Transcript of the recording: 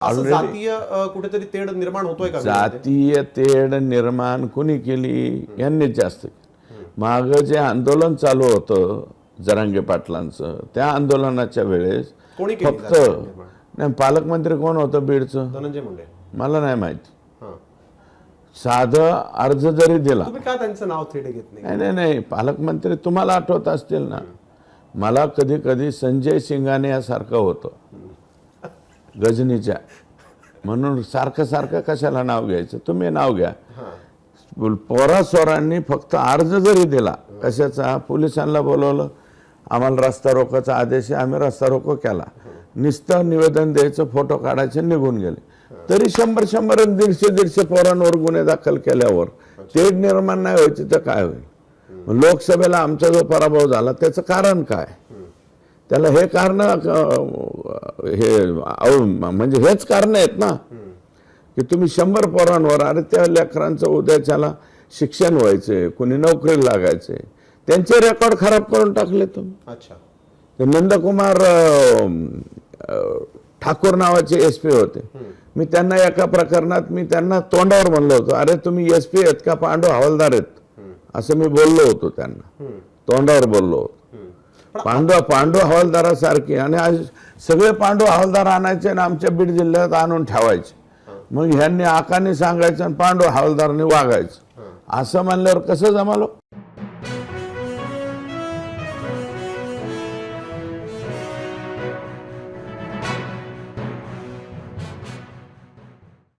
असं जातीय कुठेतरी तेढ निर्माण होतोय का? जातीय तेढ निर्माण कोणी केली? यांनीच जास्त. माग जे आंदोलन चालू होतं जरांगे पाटलांचं, त्या आंदोलनाच्या वेळेस कोणी केली फक्त जातीय निर्माण? नाही, पालकमंत्री कोण होतं बीडचं? धनंजय मुंडे. मला नाही माहिती. हां. साधं अर्ज जरी दिला, तुम्ही का त्यांचं नाव थेट घेत नाही? नाही नाही नाही, पालकमंत्री तुम्हाला आठवत असतील ना, मला कधी कधी संजय सिंगाने यासारखं होतं गजनीच्या, म्हणून सारखं सारखं कशाला नाव घ्यायचं? तुम्ही नाव घ्या. पोरासोरांनी फक्त अर्ज जरी दिला कशाचा, पोलिसांना बोलवलं, आम्हाला रस्ता रोकोचा आदेश आहे, आम्ही रस्ता रोको केला, नुसतं निवेदन द्यायचं, फोटो काढायचे, निघून गेले, तरी 100 150 पोरांवर गुन्हे दाखल केल्यावर तेढ निर्माण नाही व्हायची तर काय होईल? लोकसभेला आमचा जो पराभव झाला त्याचं कारण काय? त्याला हे कारण हे म्हणजे हेच कारण आहेत ना की तुम्ही 100 पोरांवर, अरे त्या लेकरांचं उद्याच्याला शिक्षण व्हायचे, कोणी नोकरी लागायचे, त्यांचे रेकॉर्ड खराब करून टाकले तुम्ही. अच्छा. ते नंदकुमार ठाकूर नावाचे SP होते. मी त्यांना एका प्रकरणात मी त्यांना तोंडावर म्हणलं होतं, अरे तुम्ही SP आहेत का पांडू हवालदार आहेत, असं मी बोललो होतो त्यांना, तोंडावर बोललो होतो. पांडू हवालदारासारखी, आणि आज सगळे पांडू हवालदार आणायचे आणि आमच्या बीड जिल्ह्यात आणून ठेवायचे, मग ह्यांनी आकाने सांगायचं आणि पांडू हवालदारांनी वागायचं, असं म्हणल्यावर कसं जमालो?